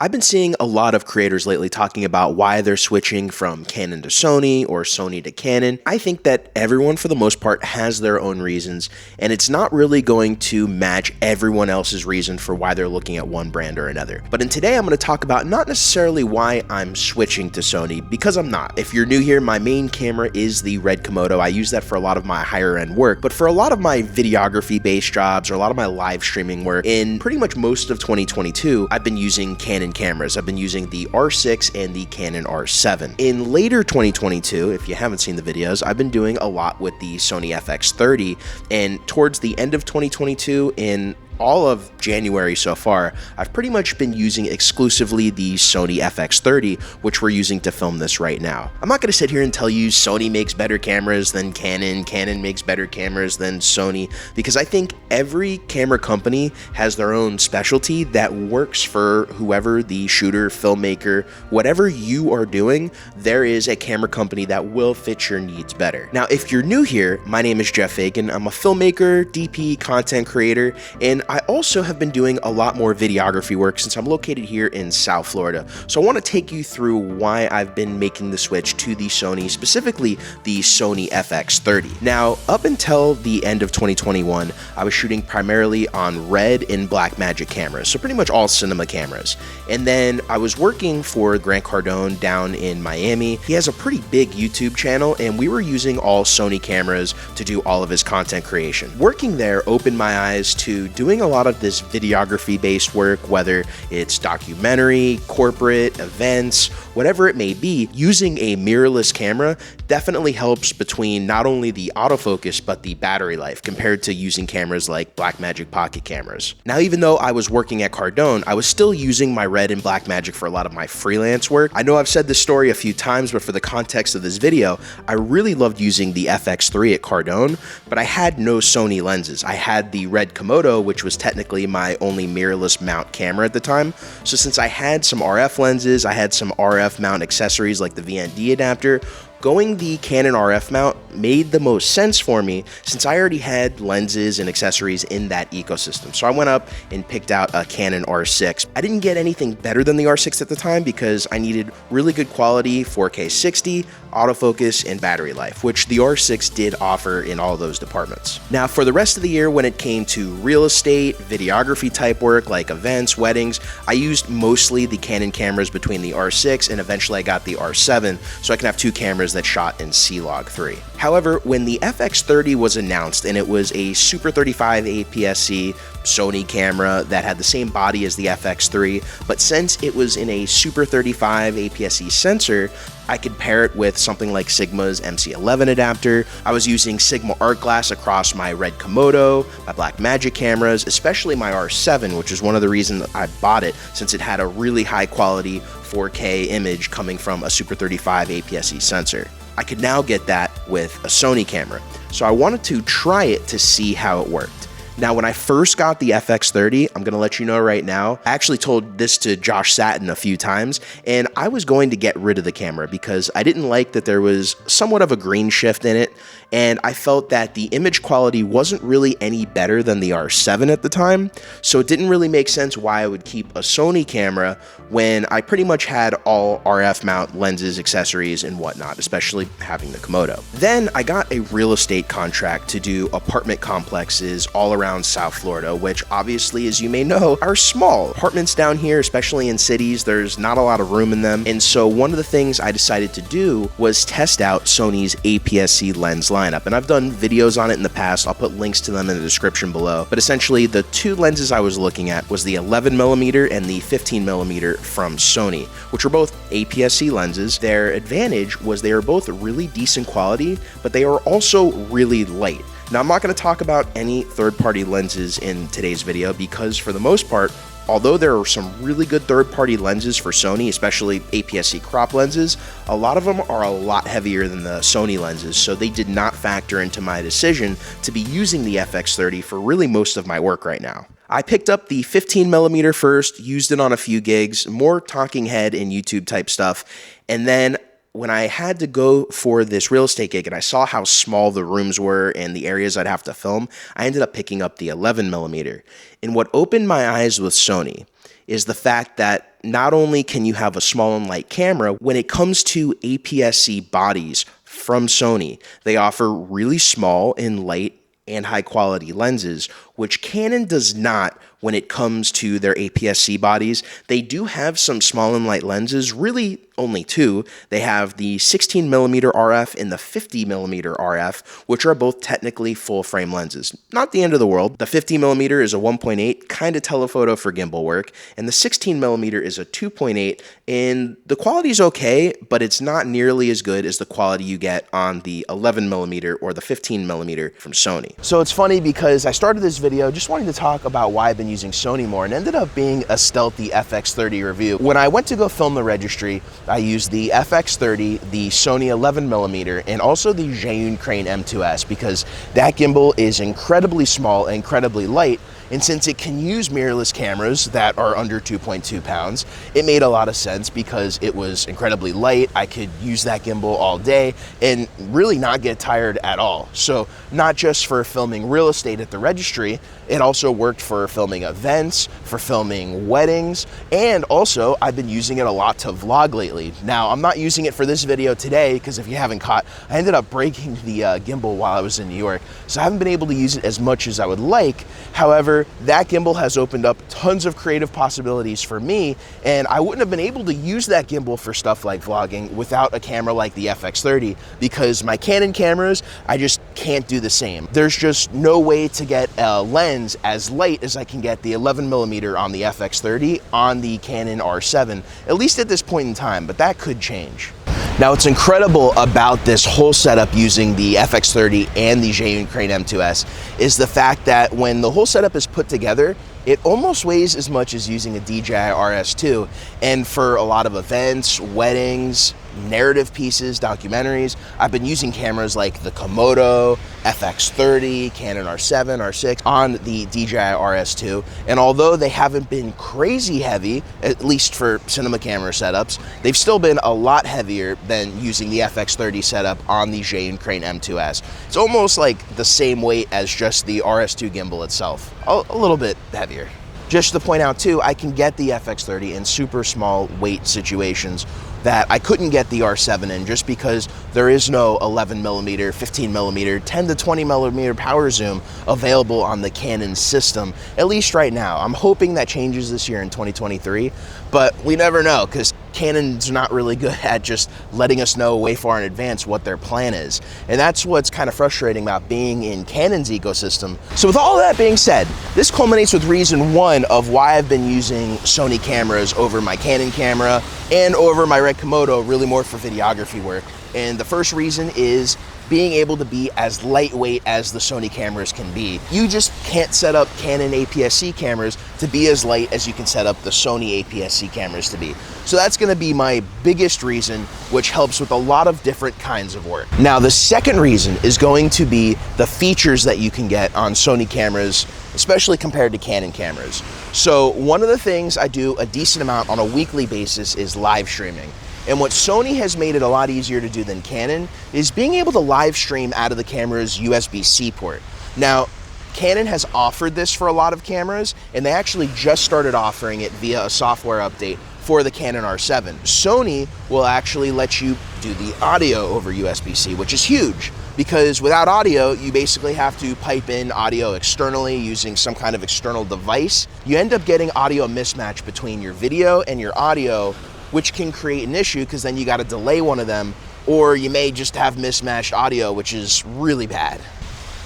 I've been seeing a lot of creators lately talking about why they're switching from Canon to Sony or Sony to Canon. I think that everyone, for the most part, has their own reasons, and it's not really going to match everyone else's reason for why they're looking at one brand or another. But in today, I'm going to talk about not necessarily why I'm switching to Sony, because I'm not. If you're new here, my main camera is the RED Komodo. I use that for a lot of my higher end work, but for a lot of my videography-based jobs or a lot of my live streaming work, in pretty much most of 2022, I've been using Canon cameras. I've been using the R6 and the Canon R7. In later 2022, if you haven't seen the videos, I've been doing a lot with the Sony FX30, and towards the end of 2022, in all of January so far, I've pretty much been using exclusively the Sony FX30, which we're using to film this right now. I'm not going to sit here and tell you Sony makes better cameras than Canon, Canon makes better cameras than Sony, because I think every camera company has their own specialty that works for whoever the shooter, filmmaker, whatever you are doing, there is a camera company that will fit your needs better. Now, if you're new here, my name is Geoff Fagien. I'm a filmmaker, DP, content creator, and I also have been doing a lot more videography work since I'm located here in South Florida. So I want to take you through why I've been making the switch to the Sony, specifically the Sony FX30. Now, up until the end of 2021, I was shooting primarily on RED and Blackmagic cameras, so pretty much all cinema cameras. And then I was working for Grant Cardone down in Miami. He has a pretty big YouTube channel, and we were using all Sony cameras to do all of his content creation. Working there opened my eyes to doing a lot of this videography based work, whether it's documentary, corporate, events, whatever it may be. Using a mirrorless camera definitely helps between not only the autofocus but the battery life compared to using cameras like Blackmagic pocket cameras. Now, even though I was working at Cardone, I was still using my RED and Blackmagic for a lot of my freelance work. I know I've said this story a few times, but for the context of this video, I really loved using the FX3 at Cardone, but I had no Sony lenses. I had the RED Komodo, which was technically my only mirrorless mount camera at the time. So since I had some RF lenses, I had some RF mount accessories like the VND adapter, going the Canon RF mount made the most sense for me since I already had lenses and accessories in that ecosystem. So I went up and picked out a Canon R6. I didn't get anything better than the R6 at the time because I needed really good quality 4K 60, autofocus, and battery life, which the R6 did offer in all those departments. Now, for the rest of the year, when it came to real estate, videography type work like events, weddings, I used mostly the Canon cameras between the R6 and eventually I got the R7 so I can have two cameras that shot in C-Log3. However, when the FX30 was announced and it was a Super 35 APS-C Sony camera that had the same body as the FX3, but since it was in a Super 35 APS-C sensor, I could pair it with something like Sigma's MC11 adapter. I was using Sigma art glass across my RED Komodo, my Blackmagic cameras, especially my R7, which is one of the reasons I bought it since it had a really high quality 4K image coming from a Super 35 APS-C sensor. I could now get that with a Sony camera. So I wanted to try it to see how it worked. Now, when I first got the FX30, I'm going to let you know right now, I actually told this to Josh Satin a few times, and I was going to get rid of the camera because I didn't like that there was somewhat of a green shift in it, and I felt that the image quality wasn't really any better than the R7 at the time, so it didn't really make sense why I would keep a Sony camera when I pretty much had all RF mount lenses, accessories, and whatnot, especially having the Komodo. Then I got a real estate contract to do apartment complexes all around South Florida, which obviously, as you may know, are small. Apartments down here, especially in cities, there's not a lot of room in them. And so one of the things I decided to do was test out Sony's APS-C lens lineup. And I've done videos on it in the past. I'll put links to them in the description below. But essentially, the two lenses I was looking at was the 11mm and the 15mm from Sony, which are both APS-C lenses. Their advantage was they are both really decent quality, but they are also really light. Now, I'm not going to talk about any third-party lenses in today's video because, for the most part, although there are some really good third-party lenses for Sony, especially APS-C crop lenses, a lot of them are a lot heavier than the Sony lenses, so they did not factor into my decision to be using the FX30 for really most of my work right now. I picked up the 15mm first, used it on a few gigs, more talking head and YouTube type stuff, and then when I had to go for this real estate gig and I saw how small the rooms were and the areas I'd have to film, I ended up picking up the 11mm. And what opened my eyes with Sony is the fact that not only can you have a small and light camera, when it comes to APS-C bodies from Sony, they offer really small and light and high quality lenses, which Canon does not when it comes to their APS-C bodies. They do have some small and light lenses, really only two. They have the 16mm RF and the 50mm RF, which are both technically full frame lenses. Not the end of the world. The 50mm is a 1.8, kind of telephoto for gimbal work, and the 16mm is a 2.8, and the quality is okay, but it's not nearly as good as the quality you get on the 11mm or the 15mm from Sony. So it's funny because I started this video just wanting to talk about why I've been using Sony more, and ended up being a stealthy FX30 review. When I went to go film the registry, I used the FX30, the Sony 11mm, and also the Zhiyun Crane M2s, because that gimbal is incredibly small and incredibly light, and since it can use mirrorless cameras that are under 2.2 pounds, it made a lot of sense because it was incredibly light. I could use that gimbal all day and really not get tired at all. So not just for filming real estate at the registry, it also worked for filming events, for filming weddings, and also I've been using it a lot to vlog lately. Now, I'm not using it for this video today because if you haven't caught, I ended up breaking the gimbal while I was in New York, so I haven't been able to use it as much as I would like. However, that gimbal has opened up tons of creative possibilities for me, and I wouldn't have been able to use that gimbal for stuff like vlogging without a camera like the FX30, because my Canon cameras, I just can't do the same. There's just no way to get a lens as light as I can get the 11mm on the FX30 on the Canon R7, at least at this point in time, but that could change. Now, what's incredible about this whole setup using the FX30 and the Zhiyun Crane M2s is the fact that when the whole setup is put together, it almost weighs as much as using a DJI RS2. And for a lot of events, weddings, narrative pieces, documentaries, I've been using cameras like the Komodo, FX30, Canon R7, R6 on the DJI RS2. And although they haven't been crazy heavy, at least for cinema camera setups, they've still been a lot heavier than using the FX30 setup on the Zhiyun Crane M2s. It's almost like the same weight as just the RS2 gimbal itself, a little bit heavier. Just to point out too, I can get the FX30 in super small weight situations that I couldn't get the R7 in, just because there is no 11mm, 15mm, 10 to 20mm power zoom available on the Canon system, at least right now. I'm hoping that changes this year in 2023, but we never know, because Canon's not really good at just letting us know way far in advance what their plan is. And that's what's kind of frustrating about being in Canon's ecosystem. So with all that being said, this culminates with reason one of why I've been using Sony cameras over my Canon camera and over my RED Komodo, really more for videography work. And the first reason is being able to be as lightweight as the Sony cameras can be. You just can't set up Canon APS-C cameras to be as light as you can set up the Sony APS-C cameras to be. So that's gonna be my biggest reason, which helps with a lot of different kinds of work. Now, the second reason is going to be the features that you can get on Sony cameras, especially compared to Canon cameras. So one of the things I do a decent amount on a weekly basis is live streaming. And what Sony has made it a lot easier to do than Canon is being able to live stream out of the camera's USB-C port. Now, Canon has offered this for a lot of cameras, and they actually just started offering it via a software update for the Canon R7. Sony will actually let you do the audio over USB-C, which is huge, because without audio, you basically have to pipe in audio externally using some kind of external device. You end up getting audio mismatch between your video and your audio, which can create an issue because then you got to delay one of them, or you may just have mismatched audio, which is really bad.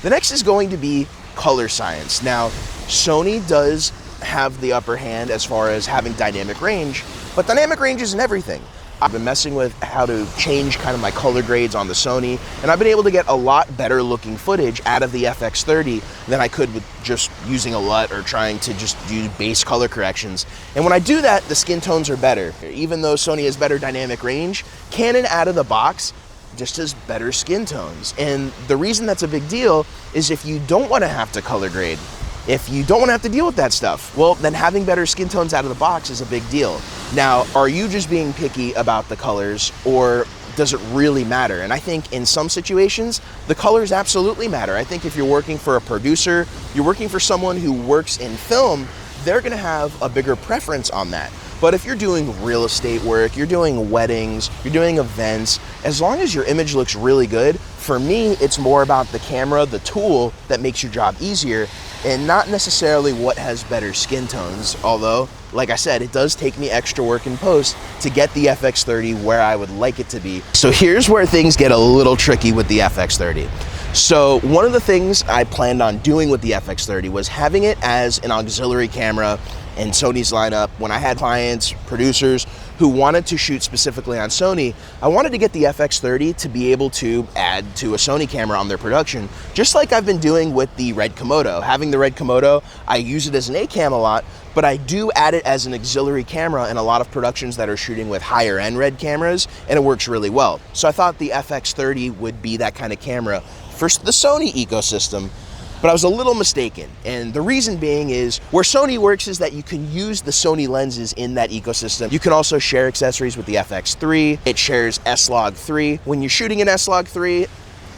The next is going to be color science. Now, Sony does have the upper hand as far as having dynamic range, but dynamic range isn't everything. I've been messing with how to change kind of my color grades on the Sony, and I've been able to get a lot better looking footage out of the FX30 than I could with just using a LUT or trying to just do base color corrections. And when I do that, the skin tones are better. Even though Sony has better dynamic range, Canon out of the box just has better skin tones. And the reason that's a big deal is if you don't want to have to color grade, if you don't want to have to deal with that stuff, well, then having better skin tones out of the box is a big deal. Now, are you just being picky about the colors, or does it really matter? And I think in some situations, the colors absolutely matter. I think if you're working for a producer, you're working for someone who works in film, they're gonna have a bigger preference on that. But if you're doing real estate work, you're doing weddings, you're doing events, as long as your image looks really good, for me, it's more about the camera, the tool that makes your job easier, and not necessarily what has better skin tones. Although, like I said, it does take me extra work in post to get the FX30 where I would like it to be. So here's where things get a little tricky with the FX30. So one of the things I planned on doing with the FX30 was having it as an auxiliary camera in Sony's lineup. When I had clients, producers who wanted to shoot specifically on Sony, I wanted to get the FX30 to be able to add to a Sony camera on their production, just like I've been doing with the Red Komodo. Having the Red Komodo, I use it as an A-cam a lot, but I do add it as an auxiliary camera in a lot of productions that are shooting with higher end Red cameras, and it works really well. So I thought the FX30 would be that kind of camera for the Sony ecosystem, but I was a little mistaken. And the reason being is where Sony works is that you can use the Sony lenses in that ecosystem. You can also share accessories with the FX3. It shares S-Log3. When you're shooting an S-Log3,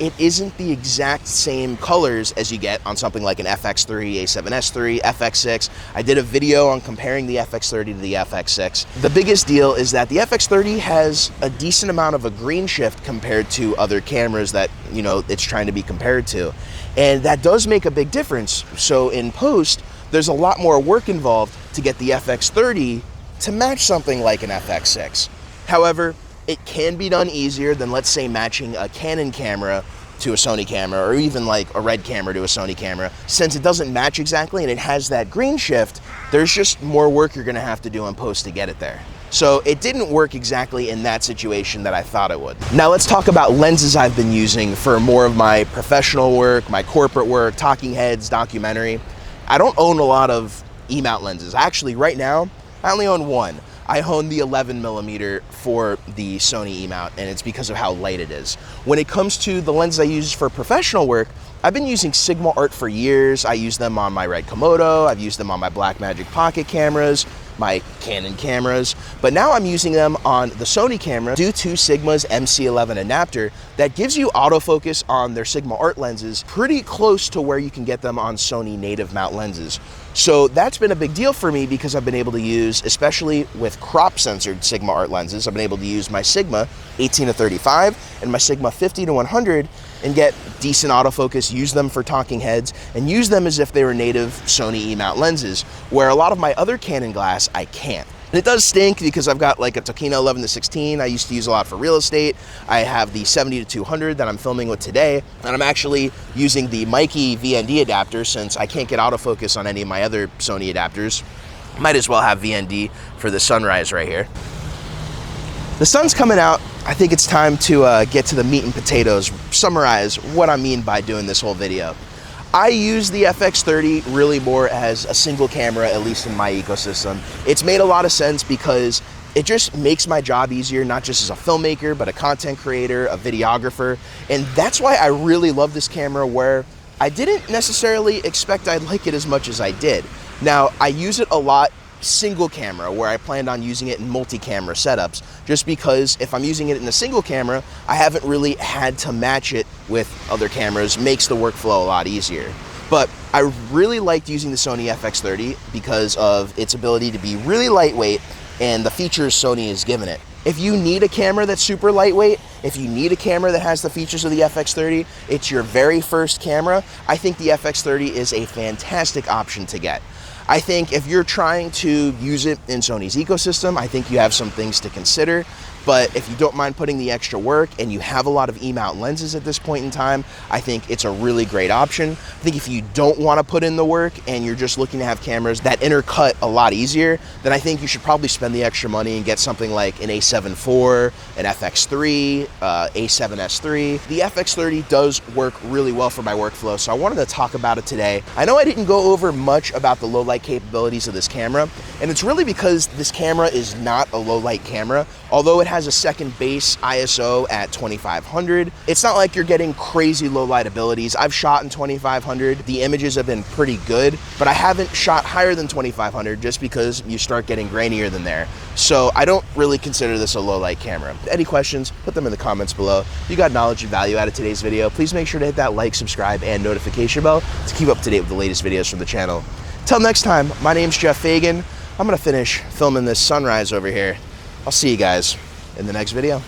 it isn't the exact same colors as you get on something like an FX3, A7S3, FX6. I did a video on comparing the FX30 to the FX6. The biggest deal is that the FX30 has a decent amount of a green shift compared to other cameras that, you know, it's trying to be compared to. And that does make a big difference. So in post, there's a lot more work involved to get the FX30 to match something like an FX6. However, it can be done easier than, let's say, matching a Canon camera to a Sony camera, or even like a Red camera to a Sony camera. Since it doesn't match exactly and it has that green shift, there's just more work you're gonna have to do in post to get it there. So it didn't work exactly in that situation that I thought it would. Now let's talk about lenses I've been using for more of my professional work, my corporate work, talking heads, documentary. I don't own a lot of E-mount lenses. Actually, right now, I only own one. I own the 11mm for the Sony E-mount, and it's because of how light it is. When it comes to the lenses I use for professional work, I've been using Sigma Art for years. I use them on my Red Komodo, I've used them on my Blackmagic pocket cameras, my Canon cameras, but now I'm using them on the Sony camera due to Sigma's MC11 adapter that gives you autofocus on their Sigma Art lenses pretty close to where you can get them on Sony native mount lenses. So that's been a big deal for me because I've been able to use, especially with crop censored Sigma Art lenses, I've been able to use my Sigma 18-35 and my Sigma 50-100 and get decent autofocus, use them for talking heads, and use them as if they were native Sony E-mount lenses, where a lot of my other Canon glass, I can't. And it does stink because I've got like a TOKINA 11-16 I used to use a lot for real estate. I have the 70-200 that I'm filming with today, and I'm actually using the Mikey VND adapter since I can't get autofocus on any of my other Sony adapters. Might as well have VND for the sunrise right here. The sun's coming out. I think it's time to get to the meat and potatoes, summarize what I mean by doing this whole video. I use the FX30 really more as a single camera, at least in my ecosystem. It's made a lot of sense because it just makes my job easier, not just as a filmmaker, but a content creator, a videographer. And that's why I really love this camera, where I didn't necessarily expect I'd like it as much as I did. Now, I use it a lot single camera, where I planned on using it in multi-camera setups, just because if I'm using it in a single camera, I haven't really had to match it with other cameras. Makes the workflow a lot easier. But I really liked using the Sony FX30 because of its ability to be really lightweight and the features Sony has given it. If you need a camera that's super lightweight, if you need a camera that has the features of the FX30, it's your very first camera, I think the FX30 is a fantastic option to get. I think if you're trying to use it in Sony's ecosystem, I think you have some things to consider. But if you don't mind putting the extra work and you have a lot of E-mount lenses at this point in time, I think it's a really great option. I think if you don't want to put in the work and you're just looking to have cameras that intercut a lot easier, then I think you should probably spend the extra money and get something like an A7 IV, an FX3, A7S3. The FX30 does work really well for my workflow, so I wanted to talk about it today. I know I didn't go over much about the low light capabilities of this camera, and it's really because this camera is not a low light camera. Although it has a second base ISO at 2500, it's not like you're getting crazy low light abilities. I've shot in 2500, the images have been pretty good, but I haven't shot higher than 2500 just because you start getting grainier than there. So I don't really consider this a low light camera. Any questions, put them in the comments below. If you got knowledge and value out of today's video, please make sure to hit that like, subscribe, and notification bell to keep up to date with the latest videos from the channel. Till next time, my name's Geoff Fagien. I'm gonna finish filming this sunrise over here. I'll see you guys in the next video.